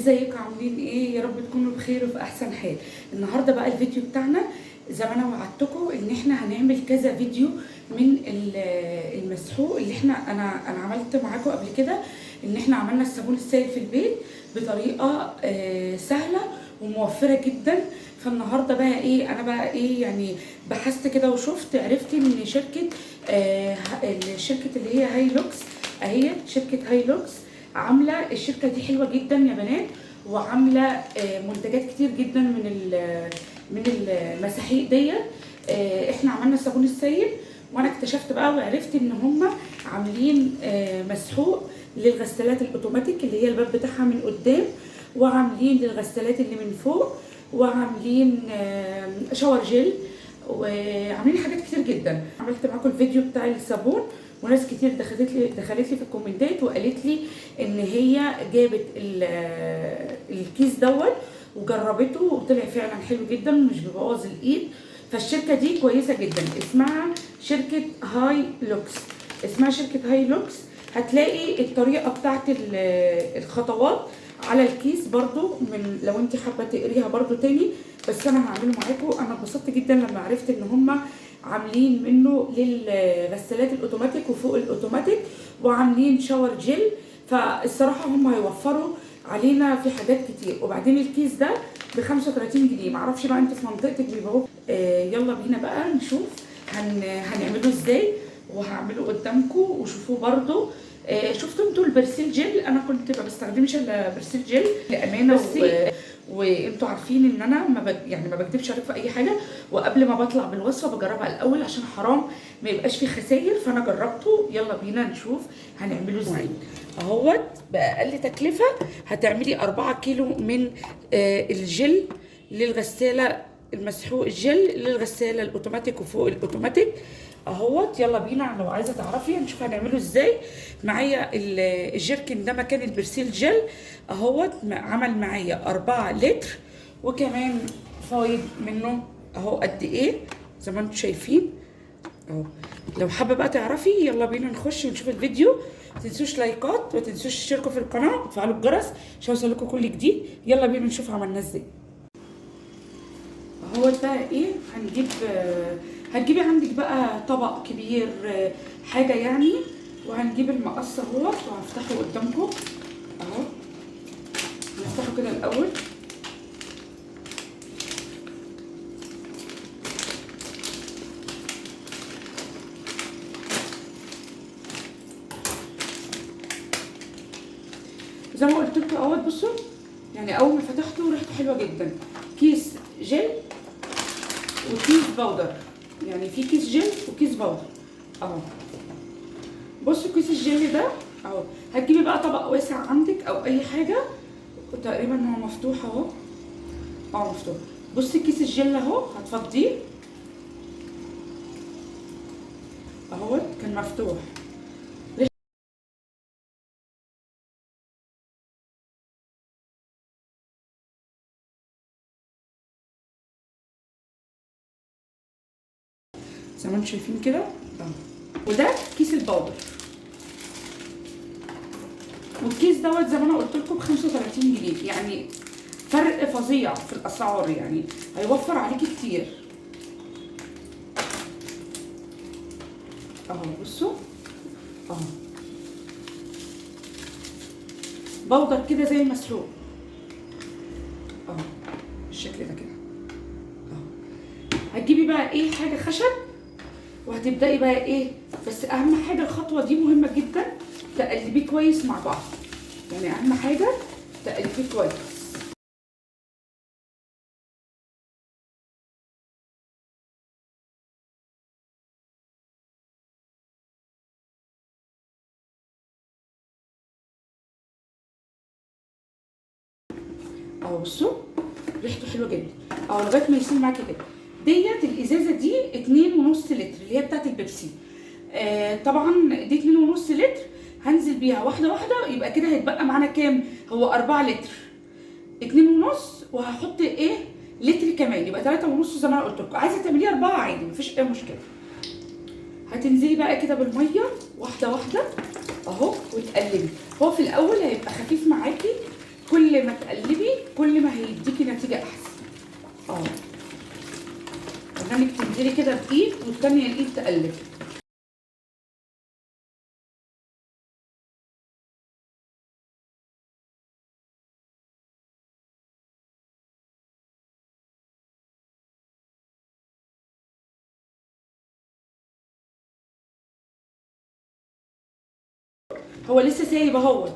ازيكم عاملين ايه؟ يا رب تكونوا بخير وفي احسن حال. النهارده بقى الفيديو بتاعنا زي ما انا وعدتكم ان احنا هنعمل كذا فيديو من المسحوق اللي انا عملت معاكم قبل كده، ان احنا عملنا الصابون السائل في البيت بطريقه سهله وموفره جدا. فالنهارده بقى ايه، انا بقى ايه يعني بحثت كده وشفت عرفت ان الشركه اللي هي هايلوكس اهي، شركه هايلوكس عامله الشركه دي حلوه جدا يا بنات، وعامله منتجات كتير جدا من المساحيق ديت. احنا عملنا الصابون السائل، وانا اكتشفت بقى وعرفت ان هم عاملين مسحوق للغسالات الاوتوماتيك اللي هي الباب بتاعها من قدام، وعاملين للغسالات اللي من فوق، وعاملين شاور جل، وعاملين حاجات كتير جدا. عملت معاكم الفيديو بتاع الصابون، وناس كتير دخلت لي في الكومنتات وقالت لي ان هي جابت الكيس دوت وجربته وطلع فعلا حلو جدا ومش بيبوظ الايد. فالشركه دي كويسه جدا، اسمها شركه هاي لوكس، اسمها شركه هاي لوكس. هتلاقي الطريقه بتاعت الخطوات على الكيس برضو، من لو انت حابه تقريها برضو تاني، بس انا هعمله معاكم. انا اتبسطت جدا لما عرفت ان هم عاملين منه للغسالات الاوتوماتيك وفوق الاوتوماتيك، وعاملين شاور جل. فالصراحه هم هيوفروا علينا في حاجات كتير. وبعدين الكيس ده ب 35 جنيه، معرفش بقى انت في منطقتك بيبيعوه. يلا بينا بقى نشوف هنعمله ازاي، وهعمله قدامكم وشوفوه برضو. شفتوا انتوا البرسيل جل؟ انا كنت ما بستخدمش الا برسيل جل لامانه، وانتوا عارفين ان انا ما بكدبش عليكم في اي حاجه، وقبل ما بطلع بالوصفه بجربها الاول عشان حرام ما يبقاش فيه خسائر. فانا جربته، يلا بينا نشوف هنعمله ازاي. اهوت باقل تكلفه هتعملي 4 كيلو من الجل للغساله المسحوق، الجل للغساله الاوتوماتيك وفوق الاوتوماتيك اهوت. يلا بينا لو عايزه تعرفي نشوف هنعمله ازاي. معايا الجيركن ده مكان البرسيل جل اهوت، عمل معايا 4 لتر، وكمان فايض منه اهو قد ايه زي ما انتم شايفين اهو. لو حابه بقى تعرفي يلا بينا نخش ونشوف الفيديو. متنسوش لايكات، ومتنسوش تشتركوا في القناه وتفعلوا الجرس عشان يوصلكوا كل جديد. يلا بينا نشوف عملناه ازاي. اهو بقى ايه هتجيبي عندك بقى طبق كبير حاجه يعني، وهنجيب المقص اهوت وهفتحه قدامكم اهو. نفتحه كده الاول، زي ما قلت لكم اهوت. بصوا يعني اول ما فتحته ريحته حلوه جدا. كيس جل وكيس باودر، يعني في كيس جل وكيس باودر اهو. بصوا كيس الجل ده اهو، هتجيبي بقى طبق واسع عندك او اي حاجه. تقريبا هو مفتوح اهو، مفتوح. بصي كيس الجل اهو هتفضيه اهو، كان مفتوح. زي ما انتم شايفين كده اهو. وده كيس الباودر، والكيس دوت زي ما انا قلت لكم ب 35 جنيه، يعني فرق فظيع في الاسعار، يعني هيوفر عليكي كتير اهو. بصوا اهو بودر كده زي المسحوق اهو بالشكل ده كده اهو. هتجيبي بقى ايه حاجه خشب وهتبداي بقى ايه، بس اهم حاجه الخطوه دي مهمه جدا، تقلبيه كويس مع بعض. يعني اهم حاجه تقلبيه كويس اهو. بصوا ريحته حلوه جدا اهو لغايه ما يسيل معاكي كده. ديت الازازه دي 2.5 لتر اللي هي بتاعت البيبسي. طبعا دي 2.5 لتر، هنزل بيها واحده واحده، يبقى كده هيتبقى معانا كام؟ هو 4 لتر، 2.5، وهحط ايه لتر كمان، يبقى 3.5 زي ما انا قلت لكم. عايزه تعمليه 4 عادي مفيش اي مشكله. هتنزلي بقى كده بالميه واحده واحده اهو وتقلبي. هو في الاول هيبقى خفيف معاكي كل ما تقلبي كل ما هيديكي نتيجه احسن. انك تنزلي كده بايد والتانيه الايد تقلب. هو لسه سايب اهوت،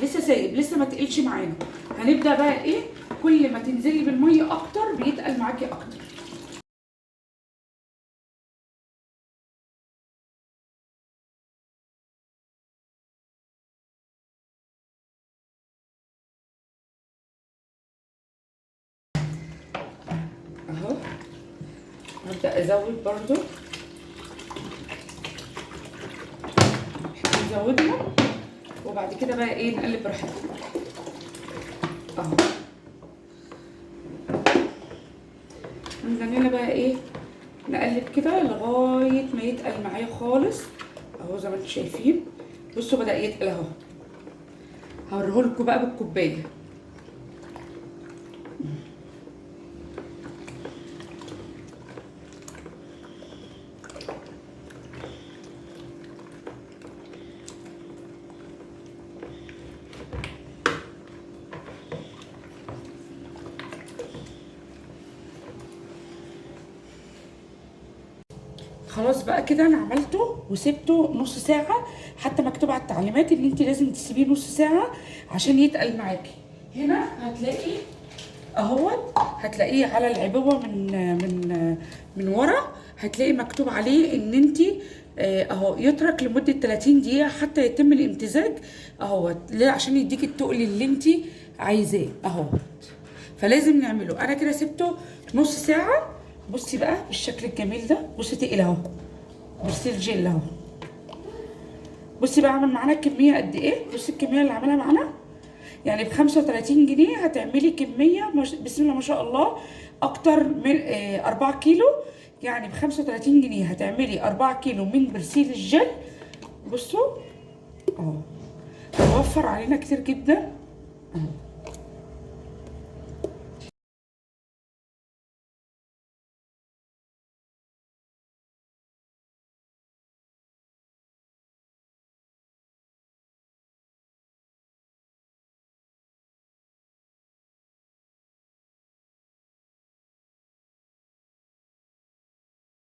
لسه سايب، لسه ما تقلش معانا. هنبدا بقى ايه، كل ما تنزلي بالميه اكتر بيتقل معاكي اكتر. اهو هبدا ازود برضو، نزودها وبعد كده بقى ايه نقلب براحتنا اهو. نزلنا بقى ايه نقلب كده لغايه ما يتقل معايا خالص اهو زي ما انتم شايفين. بصوا بدا يتقل اهو. هوريهولكوا بقى بالكوبايه. خلاص بقى كده انا عملته وسبته نص ساعه، حتى مكتوب على التعليمات ان انت لازم تسيبيه نص ساعه عشان يتقل معاكي. هنا هتلاقي اهوت، هتلاقيه على العبوه من ورا، هتلاقي مكتوب عليه ان انت اهو يترك لمده 30 دقيقه حتى يتم الامتزاج اهوت، ليه؟ عشان يديك التقل اللي انت عايزاه اهوت. فلازم نعمله. انا كده سبته نص ساعه. بصي بقى بالشكل الجميل ده، بصي تقل اهو، بصي الجل اهو. بصي بقى عمل معانا كميه قد ايه، بصي الكميه اللي عملها معانا. يعني ب 35 جنيه هتعملي كميه بسم الله ما شاء الله اكتر من 4 كيلو. يعني ب 35 جنيه هتعملي 4 كيلو من برسيل الجل. بصوا اهو، هيوفر علينا كتير جدا اهو.